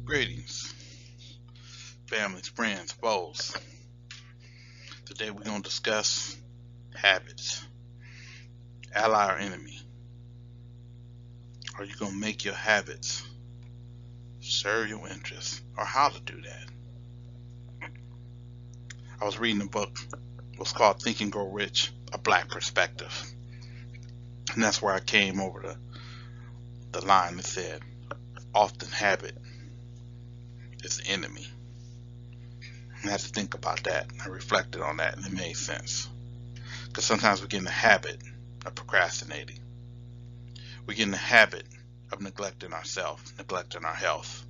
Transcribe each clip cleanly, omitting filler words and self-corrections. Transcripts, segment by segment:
Greetings, families, friends, foes. Today we're going to discuss habits, ally or enemy. Are you going to make your habits serve your interests, or how to do that? I was reading a book. It was called Think and Grow Rich, A Black Perspective. And that's where I came over the line that said, often habit is the enemy. I had to think about that. I reflected on that and it made sense. Because sometimes we get in the habit of procrastinating. We get in the habit of neglecting ourselves, neglecting our health.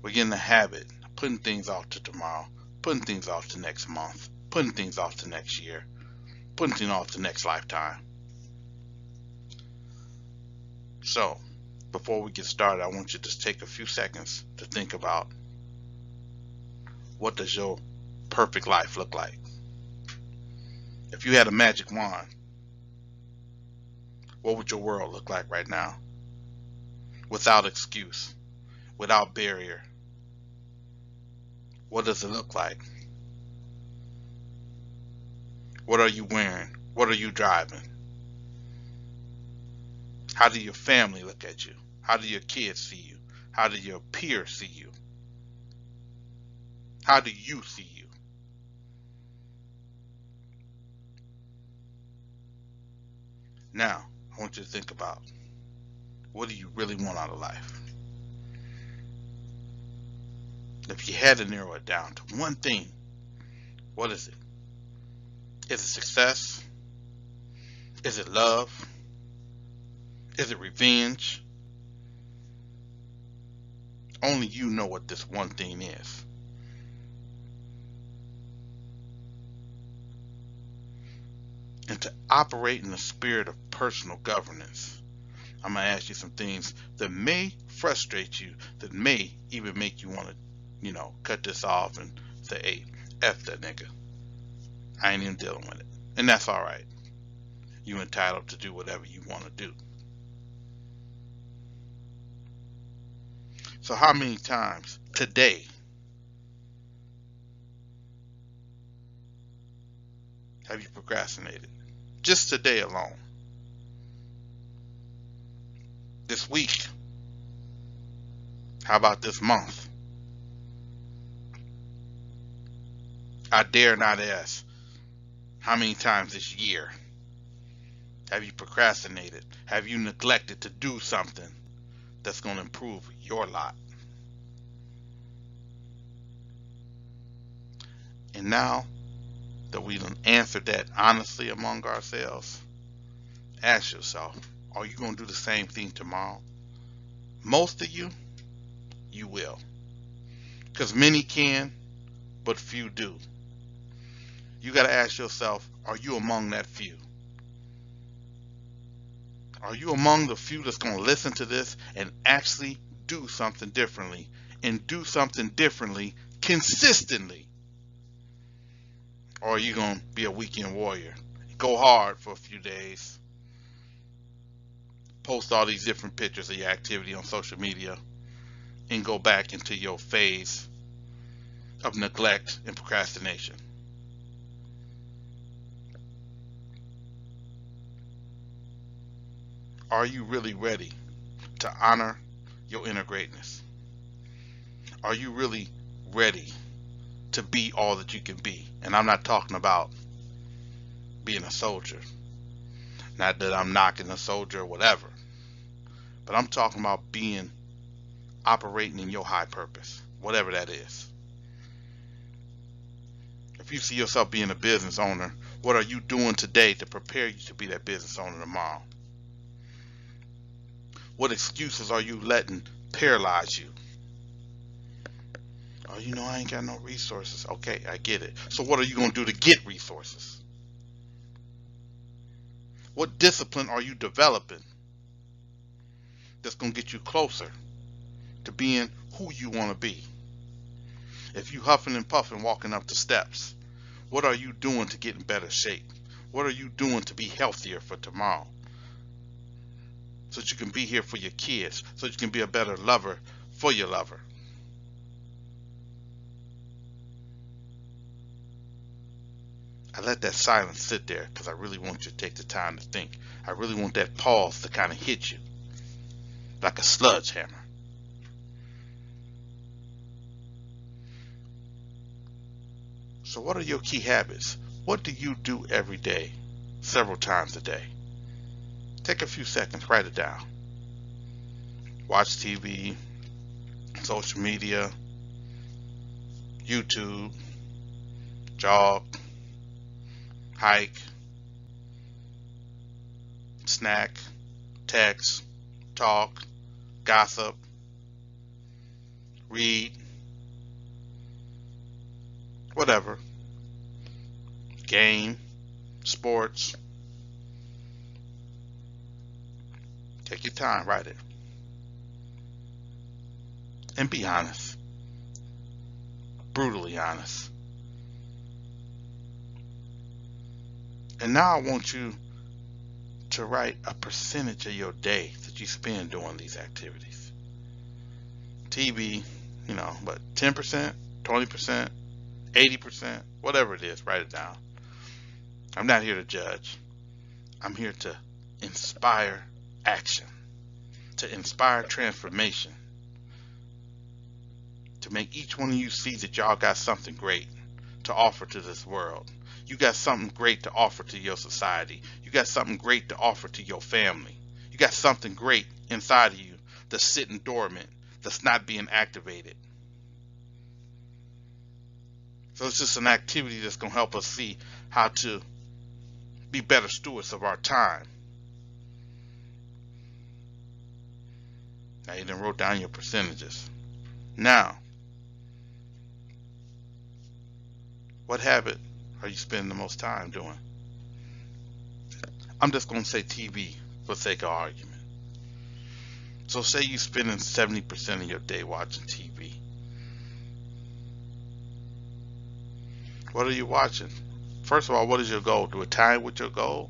We get in the habit of putting things off to tomorrow, putting things off to next month, putting things off to next year, putting things off to next lifetime. So, before we get started, I want you to just take a few seconds to think about, what does your perfect life look like? If you had a magic wand, what would your world look like right now? Without excuse, without barrier. What does it look like? What are you wearing? What are you driving? How do your family look at you? How do your kids see you? How do your peers see you? How do you see you? Now, I want you to think about, what do you really want out of life? If you had to narrow it down to one thing, what is it? Is it success? Is it love? Is it revenge? Only you know what this one thing is. And to operate in the spirit of personal governance, I'm going to ask you some things that may frustrate you, that may even make you want to, cut this off and say, hey, F that nigga. I ain't even dealing with it. And that's all right. You're entitled to do whatever you want to do. So how many times today have you procrastinated? Just today alone. This week. How about this month? I dare not ask, how many times this year have you procrastinated? Have you neglected to do something that's going to improve your lot? And now that we done answered that honestly among ourselves, ask yourself, are you going to do the same thing tomorrow? Most of you will. Because many can, but few do. You got to ask yourself, are you among that few? Are you among the few that's going to listen to this and actually do something differently, and do something differently consistently? Or are you going to be a weekend warrior? Go hard for a few days, post all these different pictures of your activity on social media, and go back into your phase of neglect and procrastination? Are you really ready to honor your inner greatness? Are you really ready to be all that you can be? And I'm not talking about being a soldier. Not that I'm knocking a soldier or whatever. But I'm talking about operating in your high purpose, whatever that is. If you see yourself being a business owner, what are you doing today to prepare you to be that business owner tomorrow? What excuses are you letting paralyze you? Oh, I ain't got no resources. Okay, I get it. So what are you going to do to get resources? What discipline are you developing that's going to get you closer to being who you want to be? If you huffing and puffing walking up the steps, what are you doing to get in better shape? What are you doing to be healthier for tomorrow? So that you can be here for your kids, so that you can be a better lover for your lover. I let that silence sit there because I really want you to take the time to think. I really want that pause to kind of hit you like a sledgehammer. So what are your key habits? What do you do every day, several times a day? Take a few seconds, write it down. Watch TV, social media, YouTube, jog, hike, snack, text, talk, gossip, read, whatever, game, sports. Take your time, write it. And be honest. Brutally honest. And now I want you to write a percentage of your day that you spend doing these activities. TV, but 10%, 20%, 80%, whatever it is, write it down. I'm not here to judge. I'm here to inspire action, to inspire transformation, to make each one of you see that y'all got something great to offer to this world. You got something great to offer to your society. You got something great to offer to your family. You got something great inside of you that's sitting dormant, that's not being activated. So it's just an activity that's going to help us see how to be better stewards of our time. Now you done wrote down your percentages. Now, what habit are you spending the most time doing? I'm just going to say TV for the sake of argument. So say you're spending 70% of your day watching TV. What are you watching? First of all, what is your goal? Do it tie with your goal?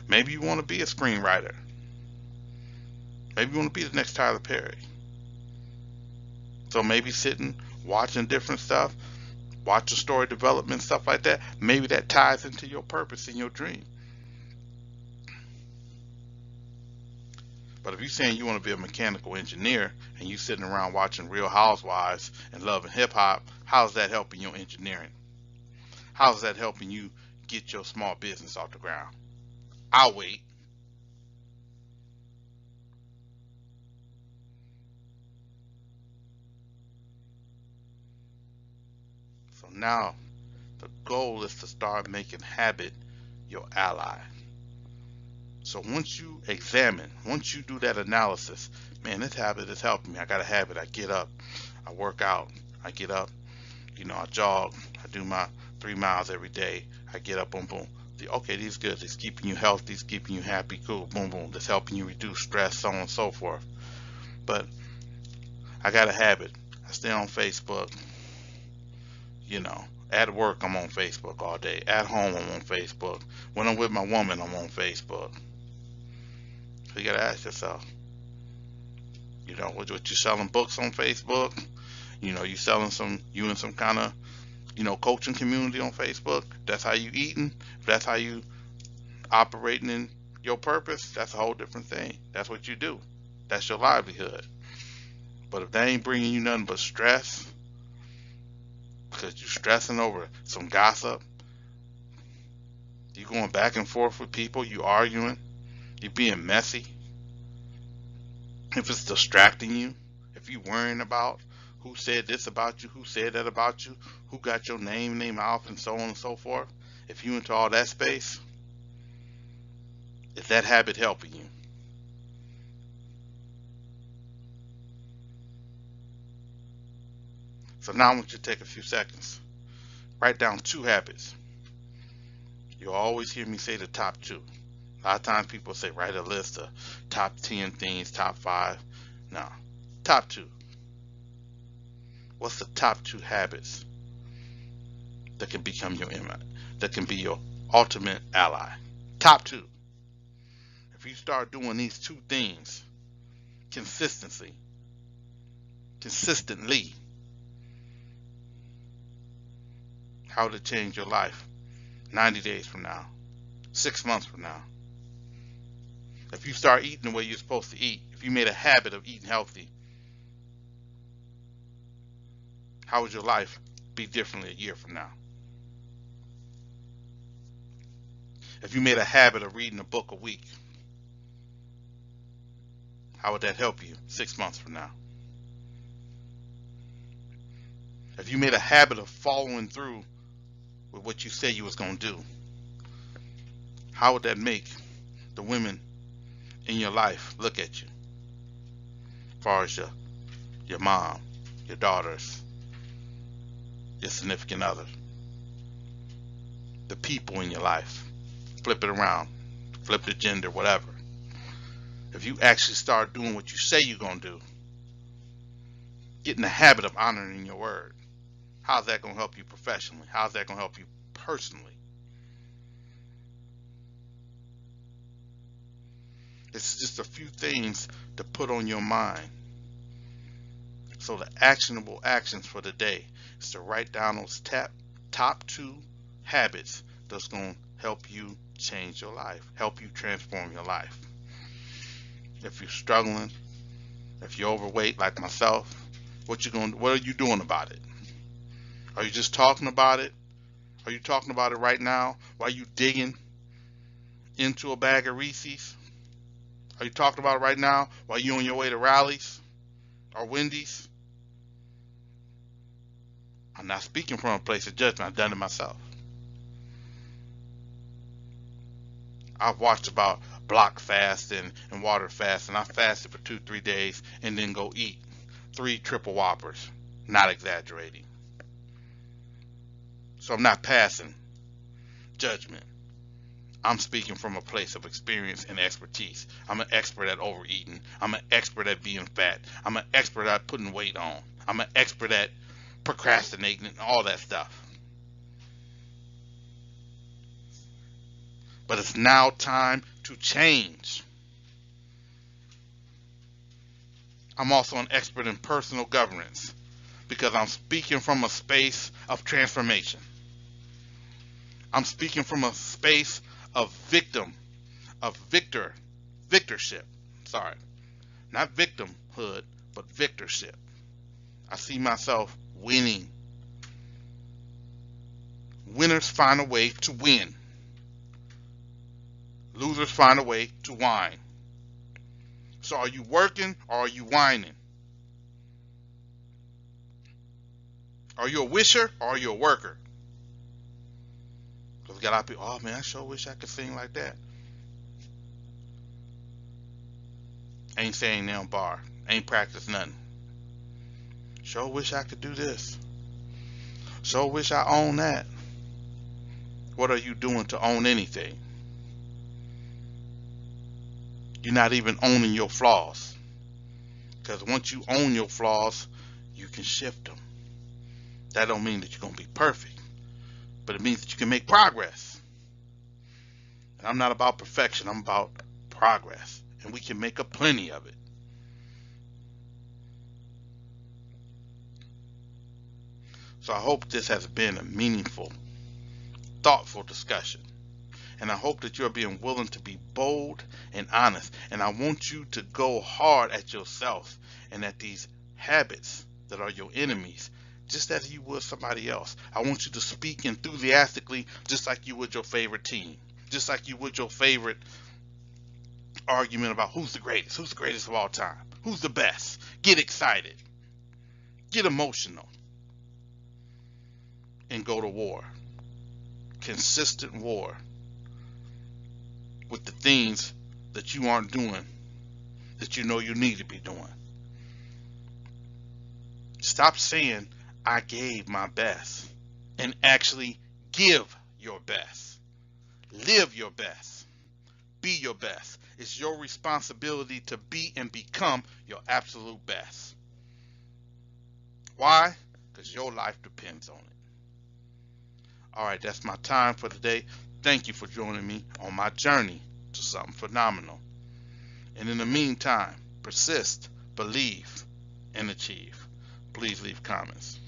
Maybe you want to be a screenwriter. Maybe you want to be the next Tyler Perry. So maybe sitting, watching different stuff, watching story development, stuff like that. Maybe that ties into your purpose and your dream. But if you're saying you want to be a mechanical engineer and you sitting around watching Real Housewives and loving hip hop, how's that helping your engineering? How's that helping you get your small business off the ground? I'll wait. So now the goal is to start making habit your ally. So once you examine, once you do that analysis, man, this habit is helping me. I got a habit. I get up, I work out, I get up, I jog, I do my 3 miles every day. I get up, boom, boom. Okay, these good. This keeping you healthy, it's keeping you happy, cool, boom, boom. That's helping you reduce stress, so on and so forth. But I got a habit. I stay on Facebook. At work, I'm on Facebook all day. At home, I'm on Facebook. When I'm with my woman, I'm on Facebook. So you gotta ask yourself, what you selling books on Facebook? You selling you in some kind of, coaching community on Facebook. That's how you eating. If that's how you operating in your purpose, that's a whole different thing. That's what you do. That's your livelihood. But if they ain't bringing you nothing but stress, because you're stressing over some gossip, you going back and forth with people, you arguing, you being messy, if it's distracting you, if you worrying about who said this about you, who said that about you, who got your name in their mouth, and so on and so forth, if you into all that space, is that habit helping you? So now I want you to take a few seconds. Write down 2 habits. You'll always hear me say the top 2. A lot of times people say write a list of top 10 things, top 5. No, top 2. What's the top 2 habits that can become that can be your ultimate ally? Top 2. If you start doing these 2 things consistently, consistently, how would it change your life 90 days from now, 6 months from now? If you start eating the way you're supposed to eat, if you made a habit of eating healthy, how would your life be differently a year from now? If you made a habit of reading a book a week, how would that help you 6 months from now? If you made a habit of following through with what you said you was going to do, how would that make the women in your life look at you? As far as your mom, your daughters, your significant other, the people in your life. Flip it around, flip the gender, whatever. If you actually start doing what you say you're going to do, get in the habit of honoring your word, how's that going to help you professionally? How's that going to help you personally? It's just a few things to put on your mind. So the actionable actions for the day is to write down those top 2 habits that's going to help you change your life, help you transform your life. If you're struggling, if you're overweight like myself, what are you doing about it? Are you just talking about it? Are you talking about it right now while you digging into a bag of Reese's? Are you talking about it right now while you're on your way to Rally's or Wendy's? I'm not speaking from a place of judgment. I've done it myself. I've watched about block fast and water fast, and I fasted for 2-3 days and then go eat 3 triple whoppers. Not exaggerating. So I'm not passing judgment. I'm speaking from a place of experience and expertise. I'm an expert at overeating. I'm an expert at being fat. I'm an expert at putting weight on. I'm an expert at procrastinating and all that stuff. But it's now time to change. I'm also an expert in personal governance because I'm speaking from a space of transformation. I'm speaking from a space of victorship. Sorry, not victimhood, but victorship. I see myself winning. Winners find a way to win. Losers find a way to whine. So are you working or are you whining? Are you a wisher or are you a worker? Because we got a lot of people, oh man, I sure wish I could sing like that. Ain't saying damn bar. Ain't practiced nothing. Sure wish I could do this. Sure wish I own that. What are you doing to own anything? You're not even owning your flaws. Because once you own your flaws, you can shift them. That don't mean that you're going to be perfect. But it means that you can make progress. And I'm not about perfection. I'm about progress. And we can make a plenty of it. So I hope this has been a meaningful, thoughtful discussion. And I hope that you're being willing to be bold and honest. And I want you to go hard at yourself and at these habits that are your enemies, just as you would somebody else. I want you to speak enthusiastically, just like you would your favorite team, just like you would your favorite argument about who's the greatest of all time, who's the best. Get excited, get emotional, and go to war. Consistent war with the things that you aren't doing that you know you need to be doing. Stop saying I gave my best and actually give your best. Live your best. Be your best. It's your responsibility to be and become your absolute best. Why? Because your life depends on it. All right, that's my time for today. Thank you for joining me on my journey to something phenomenal. And in the meantime, persist, believe, and achieve. Please leave comments.